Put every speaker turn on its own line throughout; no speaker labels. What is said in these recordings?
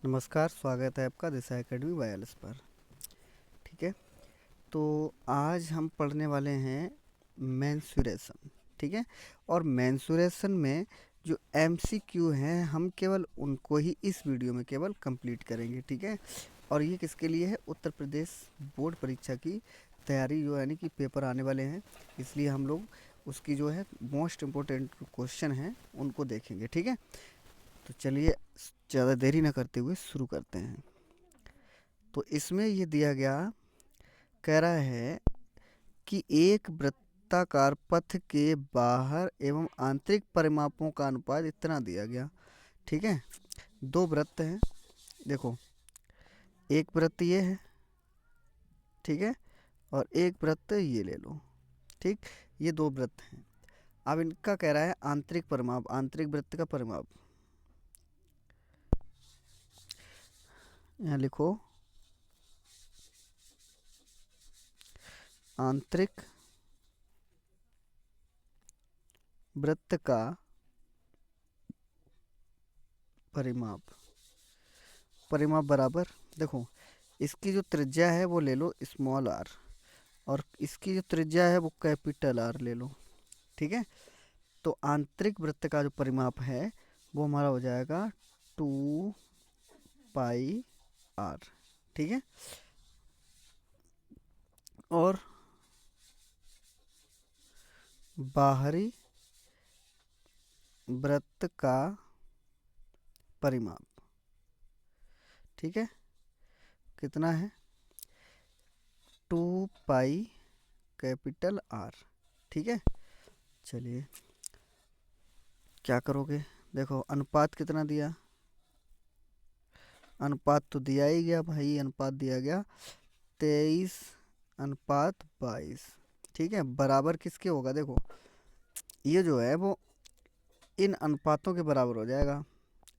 नमस्कार, स्वागत है आपका दिशा एकेडमी वायरलेस पर। ठीक है, तो आज हम पढ़ने वाले हैं मेंसुरेशन। ठीक है, और मेंसुरेशन में जो एमसीक्यू हैं हम केवल उनको ही इस वीडियो में केवल कंप्लीट करेंगे। ठीक है, और ये किसके लिए है? उत्तर प्रदेश बोर्ड परीक्षा की तैयारी जो यानी कि पेपर आने वाले हैं, इसलिए हम लोग उसकी जो है मोस्ट इम्पोर्टेंट क्वेश्चन हैं उनको देखेंगे। ठीक है, तो चलिए ज़्यादा देरी ना करते हुए शुरू करते हैं। तो इसमें ये दिया गया, कह रहा है कि एक वृत्ताकार पथ के बाहर एवं आंतरिक परिमापों का अनुपात इतना दिया गया। ठीक है, दो वृत्त हैं, देखो एक वृत्त ये है, ठीक है, और एक वृत्त ये ले लो। ठीक, ये दो वृत्त हैं। अब इनका कह रहा है आंतरिक परिमाप, आंतरिक वृत्त का परिमाप यहाँ लिखो, आंतरिक वृत्त का परिमाप। परिमाप बराबर, देखो इसकी जो त्रिज्या है वो ले लो स्मॉल आर, और इसकी जो त्रिज्या है वो कैपिटल आर ले लो। ठीक है, तो आंतरिक वृत्त का जो परिमाप है वो हमारा हो जाएगा 2 पाई आर। ठीक है, और बाहरी वृत्त का परिमाप, ठीक है, कितना है? 2 पाई कैपिटल आर। ठीक है, चलिए क्या करोगे? देखो अनुपात कितना दिया, अनुपात तो दिया ही गया भाई, अनुपात दिया गया 23:22। ठीक है, बराबर किसके होगा? देखो ये जो है वो इन अनुपातों के बराबर हो जाएगा,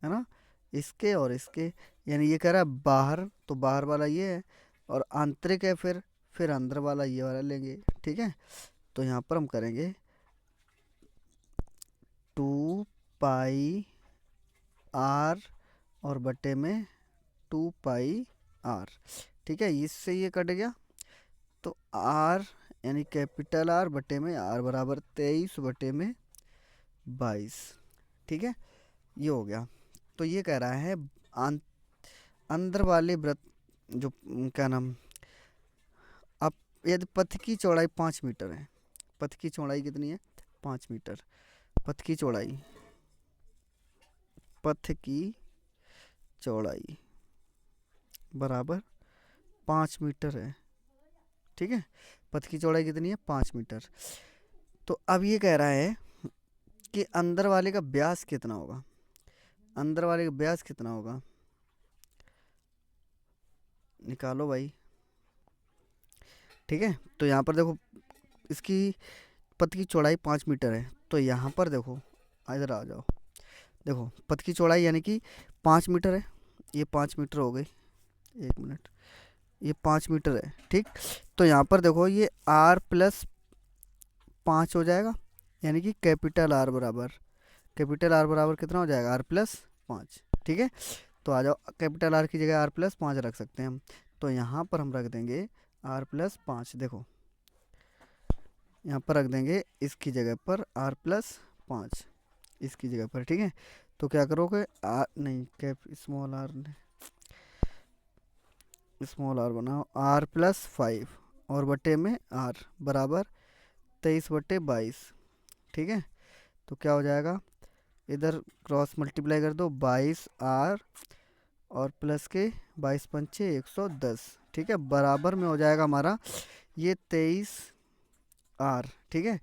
है ना, इसके और इसके। यानी ये कह रहा है बाहर, तो बाहर वाला ये है, और आंतरिक है, फिर अंदर वाला ये वाला लेंगे। ठीक है, तो यहाँ पर हम करेंगे 2 पाई आर और बटे में 2 पाई आर। ठीक है, इससे ये कट गया, तो आर यानी कैपिटल आर बटे में आर बराबर 23/22। ठीक है, ये हो गया। तो ये कह रहा है अंदर वाले वृत्त जो क्या नाम, अब यदि पथ की चौड़ाई 5 मीटर है, पथ की चौड़ाई कितनी है? 5 मीटर। पथ की चौड़ाई, पथ की चौड़ाई बराबर 5 मीटर है। ठीक है, पथ की चौड़ाई कितनी है? 5 मीटर। तो अब ये कह रहा है कि अंदर वाले का व्यास कितना होगा, अंदर वाले का व्यास कितना होगा, निकालो भाई। ठीक है, तो यहाँ पर देखो इसकी पथ की चौड़ाई 5 मीटर है, तो यहाँ पर देखो, इधर आ जाओ, देखो पथ की चौड़ाई यानी कि 5 मीटर है, ये 5 मीटर हो गई, 1 मिनट, ये 5 मीटर है। ठीक, तो यहाँ पर देखो ये r+5 हो जाएगा, यानी कि कैपिटल आर बराबर कितना हो जाएगा? r+5। ठीक है, तो आ जाओ, कैपिटल आर की जगह r+5 रख सकते हैं हम, तो यहाँ पर हम रख देंगे r+5। देखो यहाँ पर रख देंगे इसकी जगह पर r+5, इसकी जगह पर। ठीक है, तो क्या करोगे, आर नहीं, कैप स्मॉल आर बनाओ, r+5 और बटे में r बराबर 23/22। ठीक है, तो क्या हो जाएगा, इधर क्रॉस मल्टीप्लाई कर दो, 22r और प्लस के 22×5 110। ठीक है, बराबर में हो जाएगा हमारा ये 23r। ठीक है,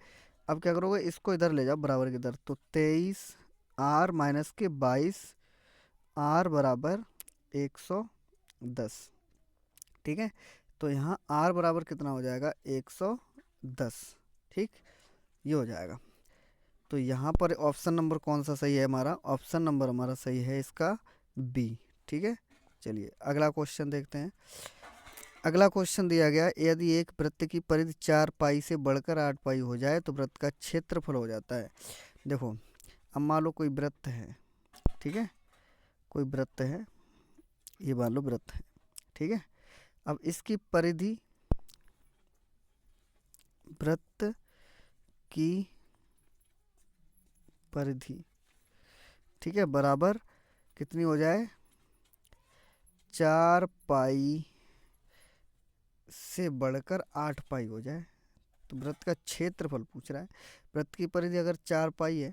अब क्या करोगे, इसको इधर ले जाओ बराबर की इधर, तो 23r माइनस के 22r बराबर 110। ठीक है, तो यहाँ r बराबर कितना हो जाएगा? 110। ठीक, ये हो जाएगा। तो यहाँ पर ऑप्शन नंबर कौन सा सही है हमारा? ऑप्शन नंबर हमारा सही है इसका बी। ठीक है, चलिए अगला क्वेश्चन देखते हैं। अगला क्वेश्चन दिया गया, यदि एक वृत्त की परिधि 4 पाई से बढ़कर 8 पाई हो जाए तो वृत्त का क्षेत्रफल हो जाता है। देखो अब मान लो कोई वृत्त है, ठीक है, कोई वृत्त है, ये मान लो वृत्त है, ठीक है। अब इसकी परिधि, वृत्त की परिधि, ठीक है, बराबर कितनी हो जाए, 4 पाई से बढ़कर 8 पाई हो जाए। तो वृत्त का क्षेत्रफल पूछ रहा है। वृत्त की परिधि अगर 4 पाई है,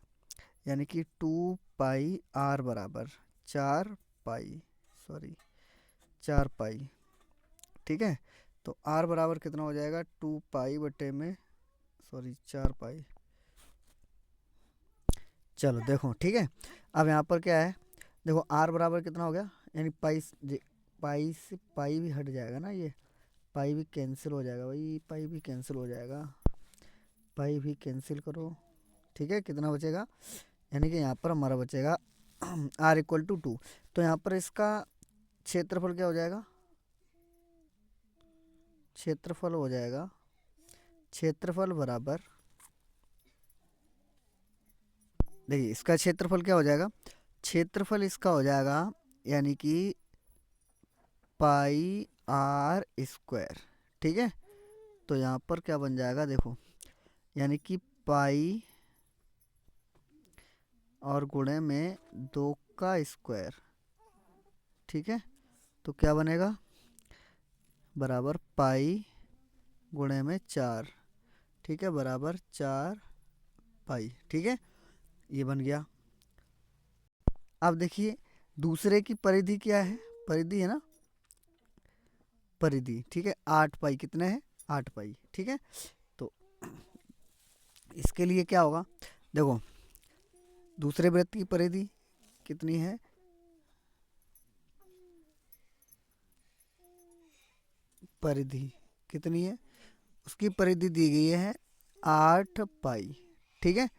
यानी कि 2 पाई आर बराबर 4 पाई, सॉरी 4 पाई, ठीक है। तो आर बराबर कितना हो जाएगा, 2 पाई बटे में, सॉरी 4 पाई। चलो देखो, ठीक है। अब यहाँ पर क्या है, देखो आर बराबर कितना हो गया, यानी पाई से पाई भी हट जाएगा ना, ये पाई भी कैंसिल हो जाएगा भाई, पाई भी कैंसिल हो जाएगा, पाई भी कैंसिल करो, ठीक है। कितना बचेगा, यानी कि यहाँ पर हमारा बचेगा आर इक्वल टू 2। तो यहाँ पर इसका क्षेत्रफल क्या हो जाएगा, क्षेत्रफल हो जाएगा, क्षेत्रफल बराबर, देखिए इसका क्षेत्रफल क्या हो जाएगा, क्षेत्रफल इसका हो जाएगा यानी कि पाई आर स्क्वायर, ठीक है। तो यहाँ पर क्या बन जाएगा देखो, यानी कि पाई और गुणे में 2 का स्क्वायर, ठीक है। तो क्या बनेगा, बराबर पाई गुणे में 4, ठीक है, बराबर 4 पाई, ठीक है। ये बन गया। अब देखिए दूसरे की परिधि क्या है, परिधि है ना, परिधि, ठीक है, 8 पाई, कितने है, 8 पाई, ठीक है। तो इसके लिए क्या होगा, देखो दूसरे वृत्त की परिधि कितनी है, परिधि कितनी है, उसकी परिधि दी गई है 8 पाई, ठीक है।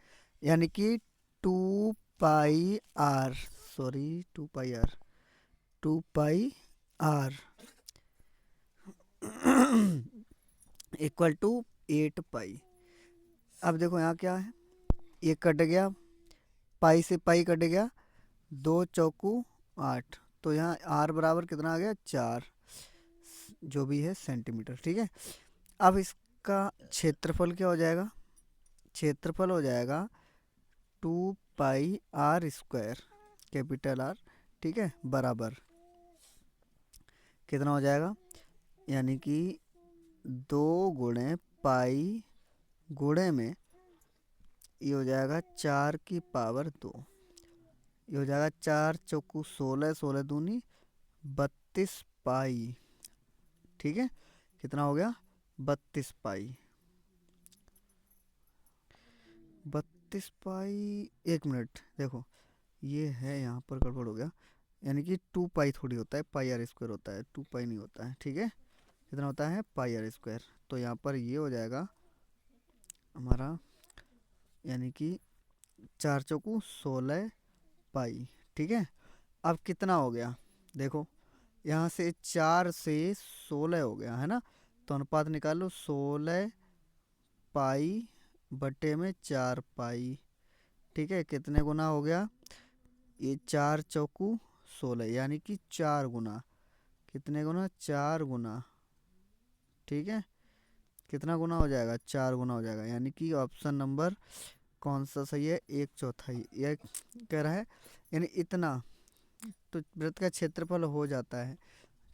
यानी कि 2 pi r, sorry 2 pi r, 2 pi r equal to 8 pi. अब देखो यहाँ क्या है, ये कट गया, पाई से पाई कट गया, 2 चौकू 8, तो यहाँ आर बराबर कितना आ गया, 4, जो भी है सेंटीमीटर, ठीक है। अब इसका क्षेत्रफल क्या हो जाएगा, क्षेत्रफल हो जाएगा 2 pi are square, capital R, ठीक है, बराबर कितना हो जाएगा, यानी कि 2 गुणे पाई गुणे में, ये हो जाएगा 4 की पावर 2, ये हो जाएगा 4 चौकू 16, 16 दूनी 32 पाई, ठीक है। कितना हो गया, 32 पाई, 32 पाई, 1 मिनट देखो, ये है यहाँ पर गड़बड़ हो गया, यानी कि 2 पाई थोड़ी होता है, पाई आर स्क्वायर होता है, 2 पाई नहीं होता है, ठीक है। कितना होता है, पाई आर स्क्वायर। तो यहाँ पर ये हो जाएगा हमारा, यानी कि 4 चौकू 16 पाई, ठीक है। अब कितना हो गया, देखो यहाँ से 4 से 16 हो गया है ना, तो अनुपात निकाल लो, 16 पाई बटे में 4 पाई, ठीक है। कितने गुना हो गया, ये 4 चौकू 16, यानी कि 4 गुना, कितने गुना, 4 गुना, ठीक है। कितना गुना हो जाएगा, 4 गुना हो जाएगा, यानी कि ऑप्शन नंबर कौन सा सही है, 1/4 यह कह रहा है, यानी इतना। तो वृत्त का क्षेत्रफल हो जाता है,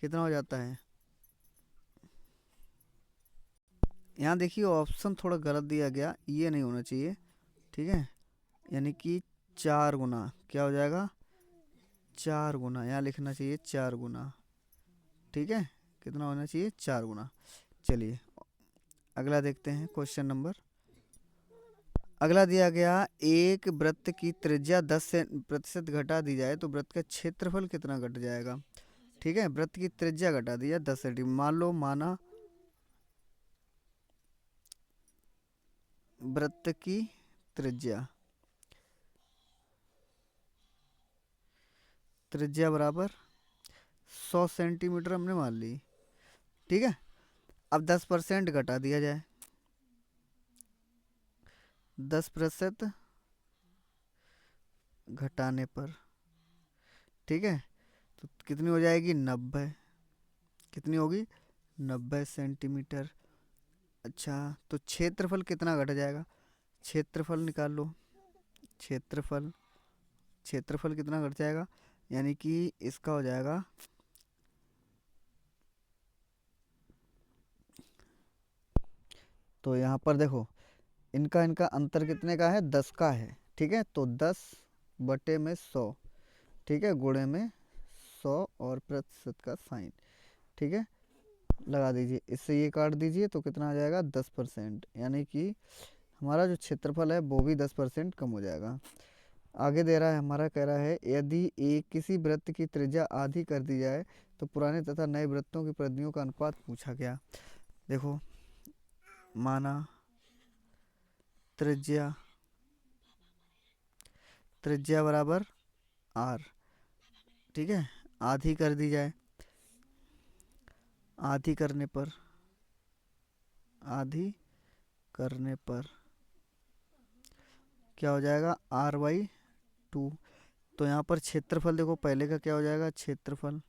कितना हो जाता है, यहाँ देखिए ऑप्शन थोड़ा गलत दिया गया, ये नहीं होना चाहिए, ठीक है। यानी कि 4 गुना क्या हो जाएगा, 4 गुना, यहाँ लिखना चाहिए 4 गुना, ठीक है। कितना होना चाहिए, 4 गुना। चलिए अगला देखते हैं क्वेश्चन नंबर। अगला दिया गया, एक वृत्त की त्रिज्या 10% घटा दी जाए तो वृत्त का क्षेत्रफल कितना घट जाएगा, ठीक है। वृत्त की त्रिज्या घटा दी है 10 सेंटीमीटर, मान लो, माना वृत्त की त्रिज्या, त्रिज्या बराबर 100 सेंटीमीटर हमने मान ली, ठीक है। अब 10% घटा दिया जाए, 10% घटाने पर, ठीक है, तो कितनी हो जाएगी, 90। कितनी होगी, 90 सेंटीमीटर। अच्छा, तो क्षेत्रफल कितना घट जाएगा, क्षेत्रफल निकाल लो। क्षेत्रफल, क्षेत्रफल कितना घट जाएगा, यानी कि इसका हो जाएगा, तो यहाँ पर देखो इनका इनका अंतर कितने का है, 10 का है। ठीक है, तो 10/100, ठीक है, गुणे में 100 और प्रतिशत का साइन। ठीक है, लगा दीजिए, इससे ये काट दीजिए तो कितना आ जाएगा, 10%, यानी कि हमारा जो क्षेत्रफल है वो भी 10% कम हो जाएगा। आगे दे रहा है हमारा, कह रहा है यदि एक किसी वृत्त की त्रिज्या आधी कर दी जाए तो पुराने तथा नए वृत्तों की परिधियों का अनुपात पूछा गया। देखो, माना त्रिज्या, त्रिज्या बराबर आर, ठीक है, आधी कर दी जाए, आधी करने पर, आधी करने पर क्या हो जाएगा, R/2। तो यहाँ पर क्षेत्रफल देखो, पहले का क्या हो जाएगा, क्षेत्रफल,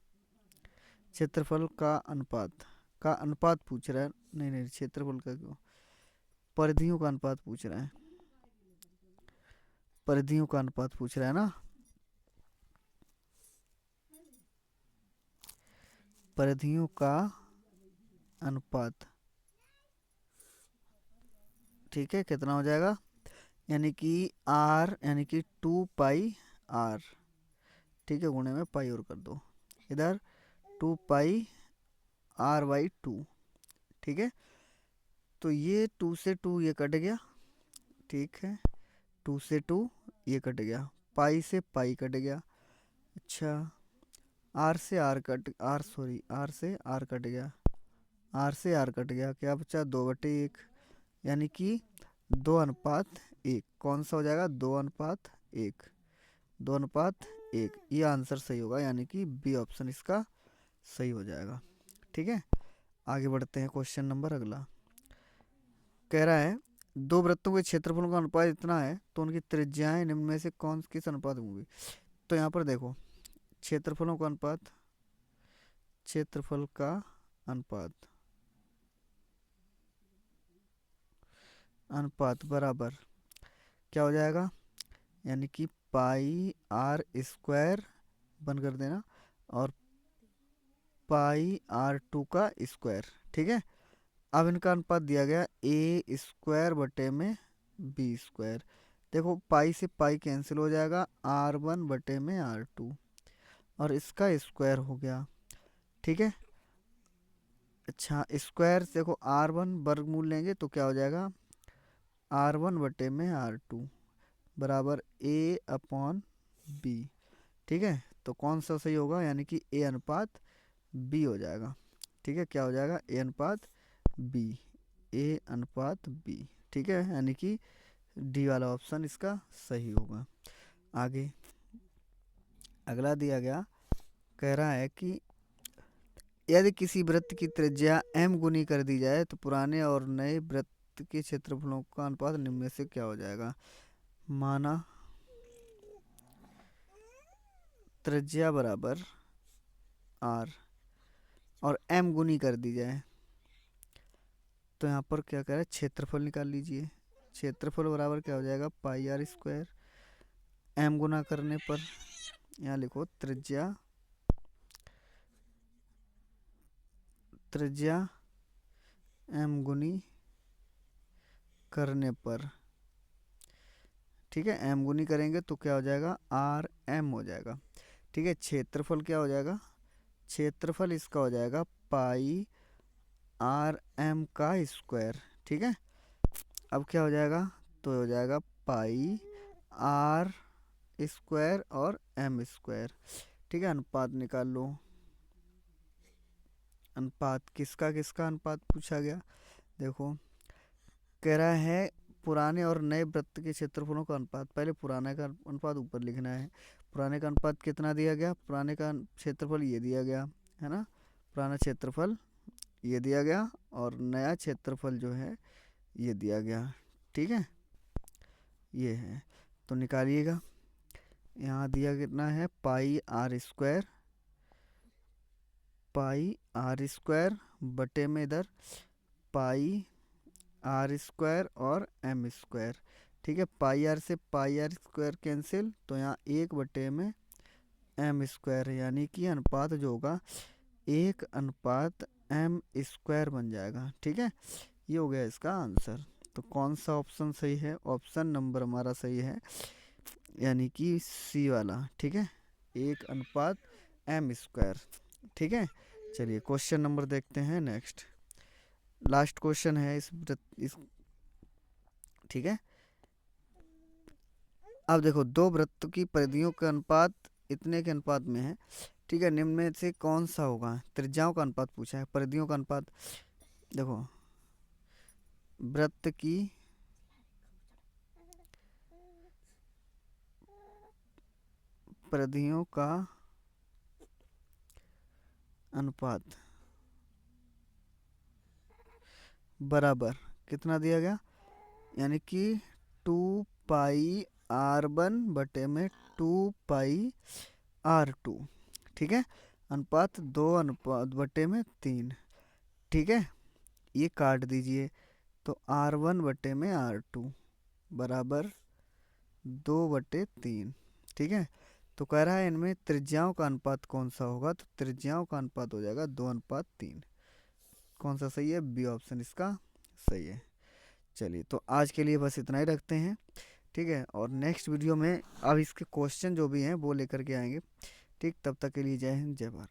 क्षेत्रफल का अनुपात पूछ रहा है, नहीं नहीं क्षेत्रफल का क्यों, परिधियों का अनुपात पूछ रहा है, परिधियों का अनुपात पूछ रहा है ना, परिधियों का अनुपात। ठीक है, कितना हो जाएगा, यानी कि आर, यानी कि 2πr, ठीक है, गुणे में पाई और कर दो इधर, 2πr/2। ठीक है, तो ये 2 से 2 ये कट गया, ठीक है, 2 से 2 ये कट गया, पाई से पाई कट गया। अच्छा, आर से R cut, R sorry, R से आर कट गया, आर से आर कट गया, क्या बचा, 2/1, यानी कि 2:1। कौन सा हो जाएगा, 2:1, 2:1। ये आंसर सही होगा, यानी कि बी ऑप्शन इसका सही हो जाएगा। ठीक है, आगे बढ़ते हैं, क्वेश्चन नंबर अगला। कह रहा है दो वृत्तों के क्षेत्रफलों का अनुपात इतना है तो उनकी त्रिज्याएं निम्न में से कौन किस अनुपात में होंगी। तो यहाँ पर देखो, क्षेत्रफलों का अनुपात, क्षेत्रफल का अनुपात, अनुपात बराबर क्या हो जाएगा, यानी कि πr² बन कर देना, और πr2 का स्क्वायर। ठीक है, अब इनका अनुपात दिया गया a²/b²। देखो, पाई से पाई कैंसिल हो जाएगा, r1/r2, और इसका स्क्वायर हो गया। ठीक है, अच्छा, स्क्वायर देखो, r1 वर्गमूल लेंगे तो क्या हो जाएगा, r1/r2 बराबर a/b। ठीक है, तो कौन सा सही होगा, यानी कि a अनुपात b हो जाएगा। ठीक है, क्या हो जाएगा, a अनुपात b, a अनुपात b। ठीक है, यानी कि डी वाला ऑप्शन इसका सही होगा। आगे अगला दिया गया, कह रहा है कि यदि किसी वृत्त की त्रिज्या m गुनी कर दी जाए तो पुराने और नए वृत्त के क्षेत्रफलों का अनुपात निम्न में से क्या हो जाएगा। माना त्रिज्या बराबर r और m गुनी कर दी जाए, तो यहाँ पर क्या करें, क्षेत्रफल निकाल लीजिए। क्षेत्रफल बराबर क्या हो जाएगा, πr²। m गुना करने पर यहाँ लिखो त्रिज्या, त्रिज्या m गुनी करने पर, ठीक है, m गुनी करेंगे तो क्या हो जाएगा, rm हो जाएगा। ठीक है, क्षेत्रफल क्या हो जाएगा, क्षेत्रफल इसका हो जाएगा πrm का स्क्वायर। ठीक है, अब क्या हो जाएगा, तो हो जाएगा πr² और m²। ठीक है, अनुपात निकाल लो। अनुपात किसका किसका अनुपात पूछा गया, देखो कह रहा है पुराने और नए वृत्त के क्षेत्रफलों का अनुपात। पहले पुराने का अनुपात ऊपर लिखना है। पुराने का अनुपात कितना दिया गया, पुराने का क्षेत्रफल ये दिया गया है ना, पुराना क्षेत्रफल ये दिया गया, और नया क्षेत्रफल जो है ये दिया गया। ठीक है, ये है, तो निकालिएगा। यहाँ दिया कितना है, πr², पाई आर स्क्वायर बटे में इधर पाई आर स्क्वायर और एम स्क्वायर। ठीक है, पाई आर से पाई आर स्क्वायर कैंसिल, तो यहाँ 1/में एम स्क्वायर, यानी कि अनुपात जो होगा 1:m² बन जाएगा। ठीक है, ये हो गया इसका आंसर। तो कौन सा ऑप्शन सही है? ऑप्शन नंबर हमारा सही है, यानी कि सी वाला। ठीक है, 1:m²। ठीक है, चलिए क्वेश्चन नंबर देखते हैं नेक्स्ट। लास्ट क्वेश्चन है इस ठीक है, अब देखो, दो वृत्त की परिधियों का अनुपात इतने के अनुपात में है। ठीक है, निम्न में से कौन सा होगा? त्रिज्याओं का अनुपात पूछा है, परिधियों का अनुपात। देखो, वृत्त की परिधियों का अनुपात बराबर कितना दिया गया? यानी कि 2πr1/2πr2। ठीक है, अनुपात 2:3। ठीक है, ये काट दीजिए, तो r1/r2 बराबर 2/3। ठीक है, तो कह रहा है इनमें त्रिज्याओं का अनुपात कौन सा होगा? तो त्रिज्याओं का अनुपात हो जाएगा 2:3। कौन सा सही है? बी ऑप्शन इसका सही है। चलिए, तो आज के लिए बस इतना ही रखते हैं। ठीक है, और नेक्स्ट वीडियो में अब इसके क्वेश्चन जो भी हैं वो लेकर के आएंगे। ठीक, तब तक के लिए जय हिंद, जय भारत।